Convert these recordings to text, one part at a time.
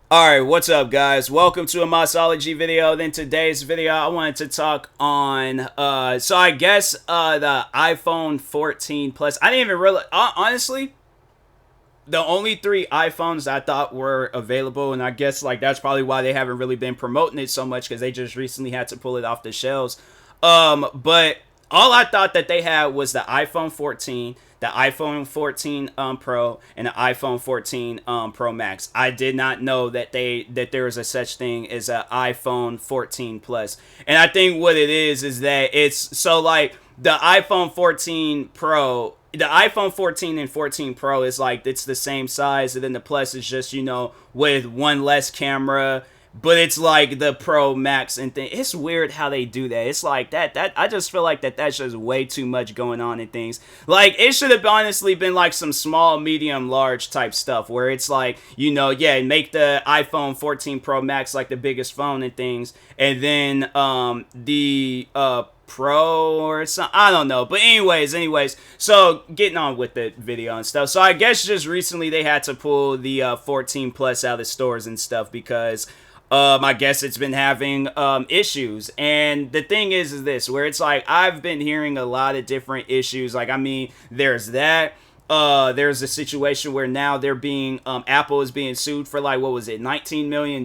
Alright, what's up guys? Welcome to a Mossology video. In today's video, I wanted to talk on, so I guess, the iPhone 14 Plus. I didn't even really, honestly, the only three iPhones I thought were available, and I guess, like, that's probably why they haven't really been promoting it so much, because they just recently had to pull it off the shelves. But all I thought that they had was the iPhone 14, the iPhone 14 Pro, and the iPhone 14 Pro Max. I did not know that there was a such thing as an iPhone 14 Plus. And I think what it is that it's so like the iPhone 14 Pro, the iPhone 14 and 14 Pro is like it's the same size, and then the Plus is just, with one less camera, but it's like the Pro Max and thing. It's weird how they do that. It's like that I just feel like that's just way too much going on in things. Like it should have honestly been like some small, medium, large type stuff where it's like, yeah, make the iPhone 14 Pro Max like the biggest phone and things, and then the Pro or something. I don't know. But anyways, so getting on with the video and stuff. So I guess just recently they had to pull the 14 Plus out of stores and stuff because I guess it's been having issues. And the thing is this, where it's like I've been hearing a lot of different issues. Like, I mean, there's that. There's a situation where now they're being Apple is being sued for like, what was it, $19 million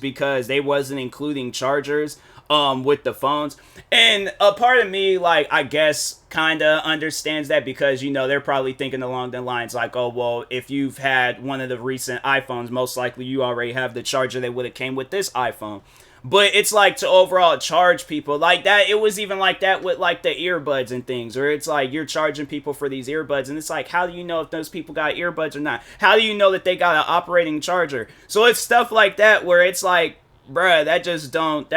because they wasn't including chargers with the phones. And a part of me, like, I guess kind of understands that because, they're probably thinking along the lines like, oh, well, if you've had one of the recent iPhones, most likely you already have the charger that would have came with this iPhone. But it's like to overall charge people like that. It was even like that with like the earbuds and things, where it's like you're charging people for these earbuds, and it's like, how do you know if those people got earbuds or not? How do you know that they got an operating charger? So it's stuff like that where it's like, bruh, that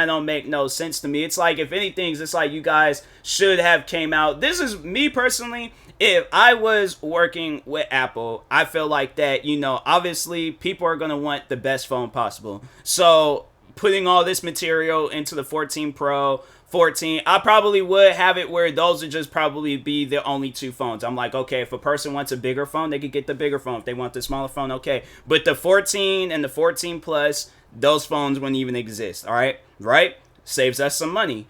don't make no sense to me. It's like, if anything, it's like you guys should have came out. This is me personally. If I was working with Apple, I feel like that, obviously people are going to want the best phone possible. So putting all this material into the 14 Pro, 14, I probably would have it where those would just probably be the only two phones. I'm like, okay, if a person wants a bigger phone, they could get the bigger phone. If they want the smaller phone, okay. But the 14 and the 14 Plus, those phones wouldn't even exist, all right? Right? Saves us some money.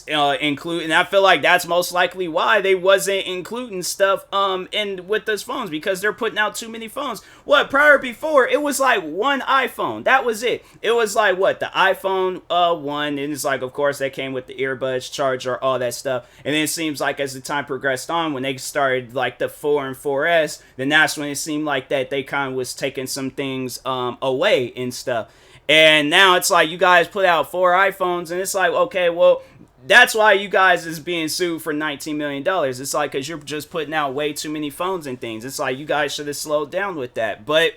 And I feel like that's most likely why they wasn't including stuff in with those phones, because they're putting out too many phones. What, prior before, it was like one iPhone, that was it. It was like, what, the iPhone 1, and it's like, of course, that came with the earbuds, charger, all that stuff. And then it seems like as the time progressed on, when they started like the 4 and 4S, then that's when it seemed like that they kind of was taking some things away and stuff. And now it's like you guys put out 4 iPhones, and it's like, okay, well, that's why you guys is being sued for $19 million. It's like, because you're just putting out way too many phones and things. It's like you guys should have slowed down with that. But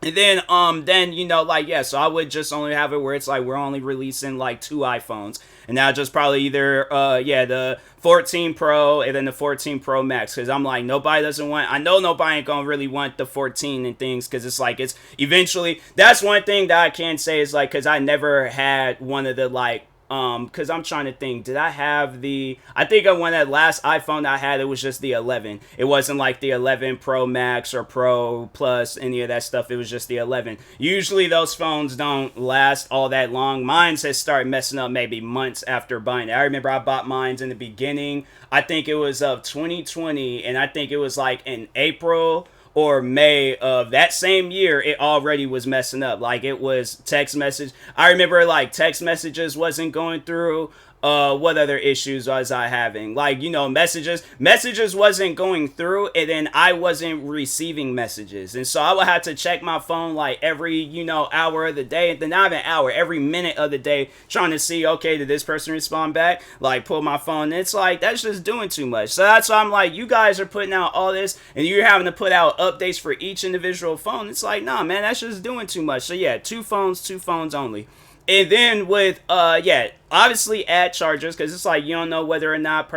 and then like, yeah, so I would just only have it where it's like we're only releasing like 2 iPhones, and now just probably either the 14 Pro and then the 14 Pro Max, because I'm like, nobody doesn't want, I know nobody ain't gonna really want the 14 and things, because it's like, it's eventually, that's one thing that I can say is like, because I never had one of the like, because I'm trying to think, did I have I think of when that last iPhone I had, it was just the 11. It wasn't like the 11 Pro Max or Pro Plus, any of that stuff. It was just the 11. Usually those phones don't last all that long. Mine has started messing up maybe months after buying it. I remember I bought mine in the beginning, I think it was of 2020, and I think it was like in April or May of that same year, it already was messing up. Like, it was text message. I remember like text messages wasn't going through. What other issues was I having? Like, messages wasn't going through, and then I wasn't receiving messages. And so I would have to check my phone like every, hour of the day, and then not even hour, every minute of the day, trying to see, okay, did this person respond back? Like, pull my phone, and it's like, that's just doing too much. So that's why I'm like, you guys are putting out all this, and you're having to put out updates for each individual phone. It's like, nah, man, that's just doing too much. So yeah, two phones only. And then with, obviously add chargers, because it's like you don't know whether or not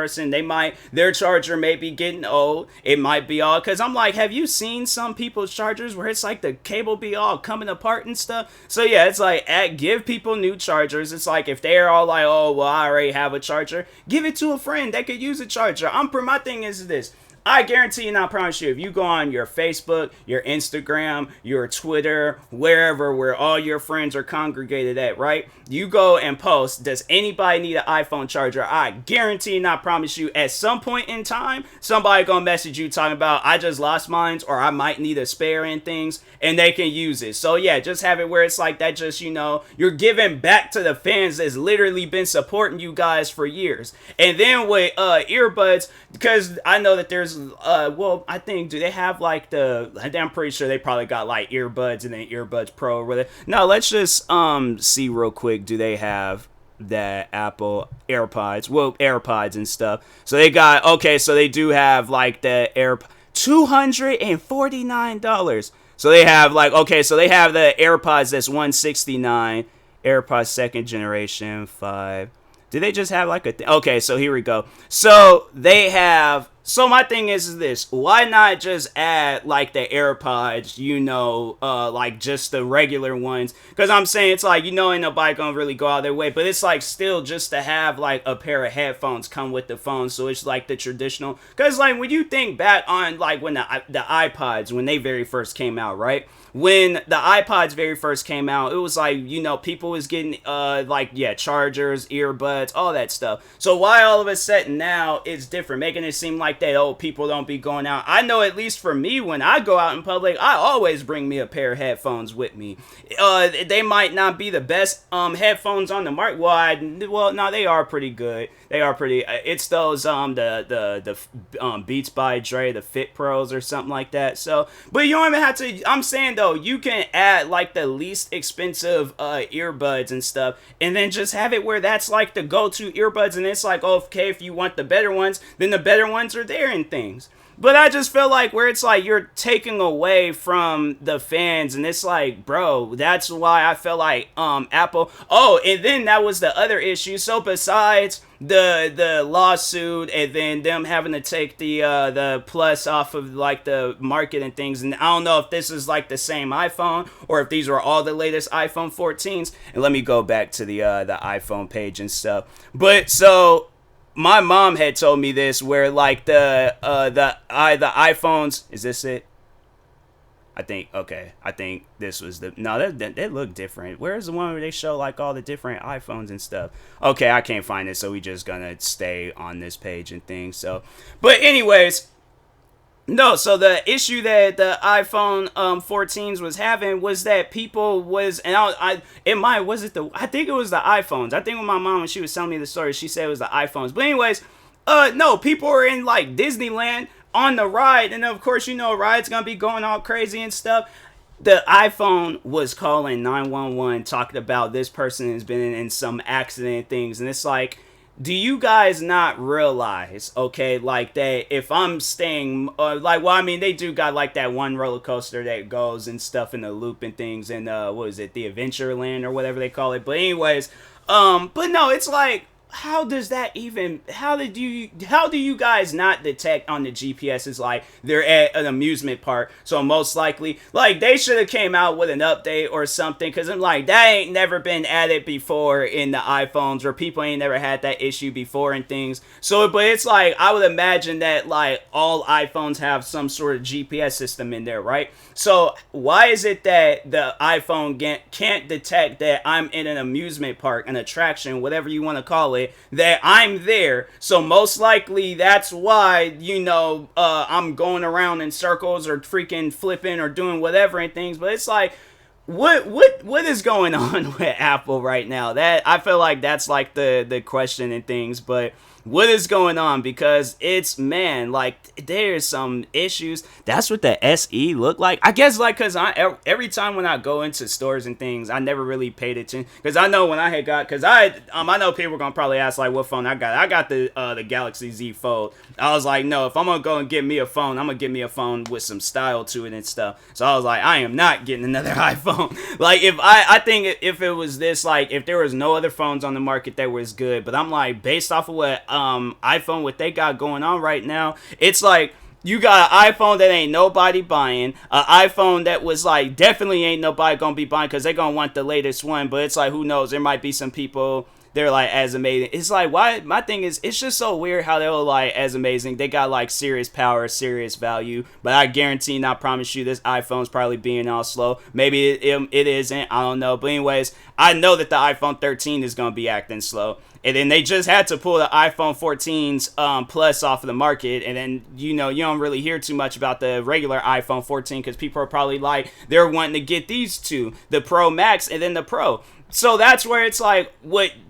their charger may be getting old. It might be all, because I'm like, have you seen some people's chargers where it's like the cable be all coming apart and stuff? So yeah, it's like, give people new chargers. It's like, if they're all like, oh, well, I already have a charger, give it to a friend that could use a charger. My thing is this. I guarantee you, and I promise you, if you go on your Facebook, your Instagram, your Twitter, wherever where all your friends are congregated at, right? You go and post, does anybody need an iPhone charger? I guarantee and I promise you, at some point in time, somebody gonna message you talking about, I just lost mine, or I might need a spare and things, and they can use it. So yeah, just have it where it's like that, just, you know, you're giving back to the fans that's literally been supporting you guys for years. And then with earbuds, because I know that there's well, I think, do they have like I'm pretty sure they probably got like earbuds and then earbuds pro or whatever. No, let's just see real quick, do they have that Apple AirPods, well, AirPods and stuff. So they got, okay, so they do have like the $249. So they have like, okay, so they have the AirPods that's $169, AirPods second generation 5. Did they just have like a okay, so here we go. So they have, so my thing is this, why not just add like the AirPods, you know, like just the regular ones? Because I'm saying, it's like, you know, ain't nobody gonna really go out their way, but it's like still just to have like a pair of headphones come with the phone, so it's like the traditional. Because like when you think back on like when the iPods, when they very first came out, right? When the iPods very first came out, it was like, you know, people was getting like, yeah, chargers, earbuds, all that stuff. So why all of a sudden now it's different, making it seem like that, oh, people don't be going out? I know, at least for me, when I go out in public, I always bring me a pair of headphones with me. They might not be the best headphones on the market. Well, no, they are pretty good. They are pretty. It's those the Beats by Dre, the Fit Pros or something like that. So, but you don't even have to. I'm saying though, you can add like the least expensive earbuds and stuff, and then just have it where that's like the go-to earbuds, and it's like, okay, if you want the better ones, then the better ones are there and things. But I just feel like where it's like you're taking away from the fans, and it's like, bro, that's why I feel like Apple. Oh, and then that was the other issue. So besides the lawsuit, and then them having to take the Plus off of like the market and things, and I don't know if this is like the same iPhone or if these were all the latest iPhone 14s. And let me go back to the iPhone page and stuff. But so my mom had told me this, where like the iPhones, is this it? I think, okay, I think this was the, no, they look different. Where's the one where they show like all the different iPhones and stuff? Okay, I can't find it, so we just gonna stay on this page and things. So, but anyways, no, so the issue that the iPhone 14s was having was that people was, and I think it was the iPhones. I think when my mom, when she was telling me the story, she said it was the iPhones. But anyways, no, people were in like Disneyland on the ride, and of course, you know, a ride's gonna be going all crazy and stuff. The iPhone was calling 911, talking about this person has been in some accident and things, and it's like, do you guys not realize, okay, like that if I'm staying, like, well, I mean, they do got like that one roller coaster that goes and stuff in the loop and things, and what is it, the Adventureland or whatever they call it. But anyways, but no, it's like, how does that even, how do you guys not detect on the GPSs like they're at an amusement park? So most likely, like, they should have came out with an update or something, because I'm like, that ain't never been added before in the iPhones, or people ain't never had that issue before and things. So, but it's like, I would imagine that like all iPhones have some sort of GPS system in there, right? So why is it that the iPhone can't detect that I'm in an amusement park, an attraction, whatever you want to call it, that I'm there? So most likely that's why, you know, I'm going around in circles or freaking flipping or doing whatever and things. But it's like, what is going on with Apple right now? That, I feel like that's like the question and things. But what is going on? Because it's, man, like, there's some issues. That's what the SE looked like. I guess, like, because every time when I go into stores and things, I never really paid attention. Because I know when I had got, because I know people are going to probably ask, like, what phone I got. I got the Galaxy Z Fold. I was like, no, if I'm going to go and get me a phone, I'm going to get me a phone with some style to it and stuff. So I was like, I am not getting another iPhone. Like, if I think if it was this, like, if there was no other phones on the market that was good, but I'm like, based off of what iPhone, what they got going on right now, it's like, you got an iPhone that ain't nobody buying, an iPhone that was like, definitely ain't nobody gonna be buying, because they're gonna want the latest one. But it's like, who knows, there might be some people they're like as amazing. It's like, why? My thing is, it's just so weird how they're like as amazing. They got like serious power, serious value, but I guarantee and I promise you this iPhone's probably being all slow. Maybe it isn't, I don't know, but anyways, I know that the iPhone 13 is gonna be acting slow. And then they just had to pull the iPhone 14's Plus off of the market. And then, you know, you don't really hear too much about the regular iPhone 14 because people are probably like, they're wanting to get these two, the Pro Max and then the Pro. So that's where it's like,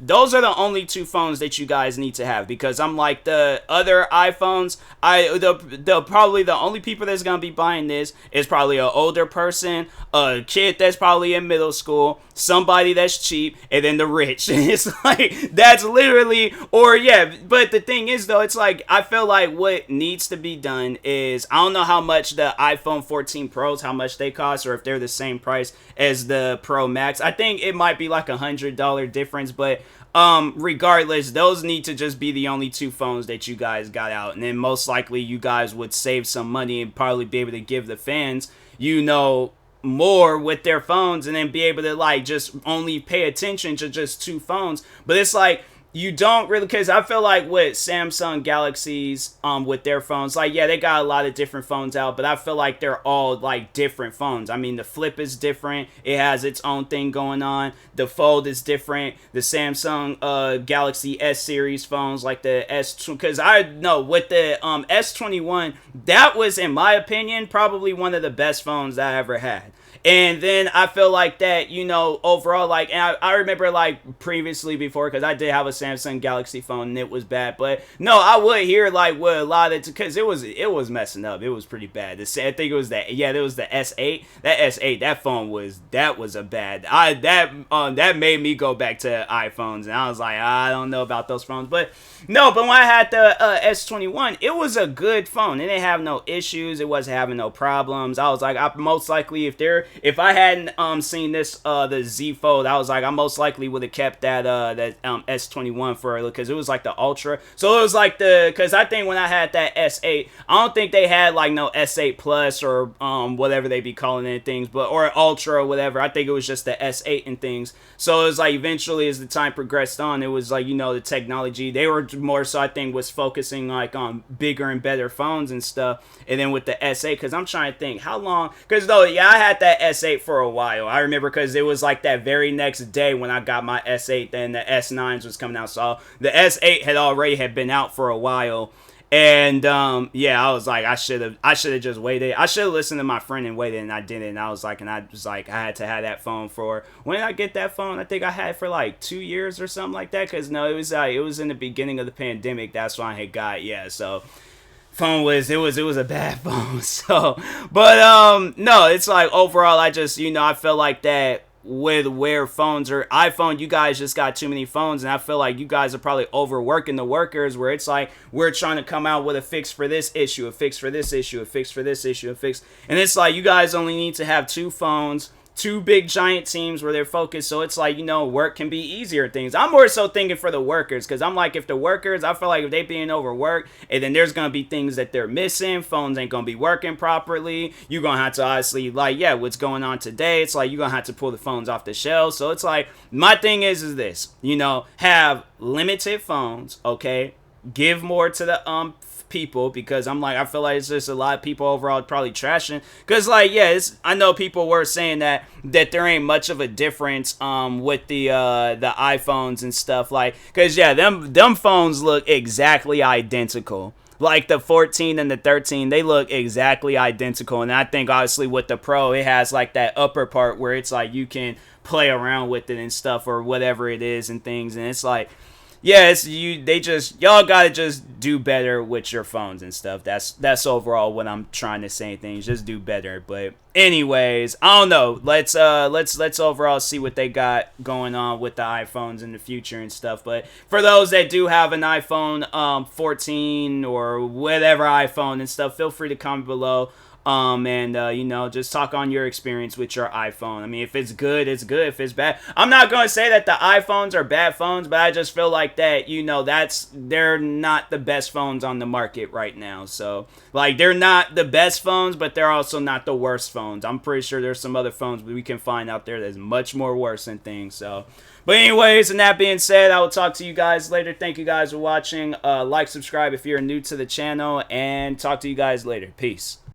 those are the only two phones that you guys need to have, because I'm like, the other iPhones, probably the only people that's gonna be buying this is probably an older person, a kid that's probably in middle school, somebody that's cheap, and then the rich. It's like, that's literally, or yeah, but the thing is though, it's like, I feel like what needs to be done is, I don't know how much the iPhone 14 Pros, how much they cost, or if they're the same price as the Pro Max. I think it might be like $100 difference, but regardless, those need to just be the only two phones that you guys got out, and then most likely you guys would save some money and probably be able to give the fans, you know, more with their phones, and then be able to like just only pay attention to just two phones. But it's like, you don't really, because I feel like with Samsung Galaxies, with their phones, like, yeah, they got a lot of different phones out, but I feel like they're all like different phones. I mean, the Flip is different, it has its own thing going on. The Fold is different. The Samsung Galaxy S series phones, like the S2, because I know with the S21, that was, in my opinion, probably one of the best phones that I ever had. And then I feel like that, you know, overall, like, and I remember, like, previously before, because I did have a Samsung Galaxy phone, and it was bad, but, no, I would hear, like, what a lot of, because it was messing up, it was pretty bad. I think it was that, yeah, there was the S8, that phone was, that was a bad, that made me go back to iPhones, and I was like, I don't know about those phones, but, no, but when I had the S21, it was a good phone, it didn't have no issues, it wasn't having no problems. I was like, most likely, if I hadn't seen this the Z Fold, I was like, I most likely would have kept that S21 for, because it was like the Ultra. So it was like because I think when I had that S8, I don't think they had like no S8 Plus or whatever they be calling it things, but or Ultra or whatever. I think it was just the S8 and things. So it was like eventually as the time progressed on, it was like, you know, the technology, they were more so I think was focusing like on bigger and better phones and stuff. And then with the S8, because I'm trying to think how long, because though, yeah, I had that S8 for a while. I remember because it was like that very next day when I got my S8, then the S9s was coming out. So the S8 had been out for a while. And yeah, I was like, I should have just waited. I should have listened to my friend and waited, and I didn't. And I was like, I had to have that phone for, when did I get that phone? I think I had it for like 2 years or something like that. Cause no, it was in the beginning of the pandemic. That's when I had got, yeah. So phone was a bad phone. So, but no, it's like overall, I just, you know, I feel like that with where phones are, iPhone, you guys just got too many phones, and I feel like you guys are probably overworking the workers, where it's like, we're trying to come out with a fix for this issue, a fix for this issue, a fix for this issue, a fix, and it's like, you guys only need to have two phones, two big giant teams where they're focused, so it's like, you know, work can be easier things. I'm more so thinking for the workers, because I'm like, if the workers, I feel like if they being overworked, and then there's gonna be things that they're missing, phones ain't gonna be working properly, you're gonna have to obviously, like, yeah, what's going on today, it's like, you're gonna have to pull the phones off the shelves. So it's like, my thing is this, you know, have limited phones, okay, give more to the people, because I'm like, I feel like it's just a lot of people overall probably trashing, because like, yeah, I know people were saying that there ain't much of a difference with the iPhones and stuff, like, because yeah, them phones look exactly identical. Like the 14 and the 13, they look exactly identical. And I think obviously with the Pro, it has like that upper part where it's like you can play around with it and stuff, or whatever it is and things, and it's like, yeah, it's y'all gotta just do better with your phones and stuff. That's overall what I'm trying to say. Things just do better. But anyways, I don't know. Let's overall see what they got going on with the iPhones in the future and stuff. But for those that do have an iPhone 14 or whatever iPhone and stuff, feel free to comment below. and you know, just talk on your experience with your iPhone. I mean, if it's good, it's good. If it's bad, I'm not going to say that the iPhones are bad phones, but I just feel like that, you know, they're not the best phones on the market right now. So, like, they're not the best phones, but they're also not the worst phones. I'm pretty sure there's some other phones we can find out there that's much more worse than things. So, but anyways, and that being said, I will talk to you guys later. Thank you guys for watching. Like, subscribe if you're new to the channel, and talk to you guys later. Peace.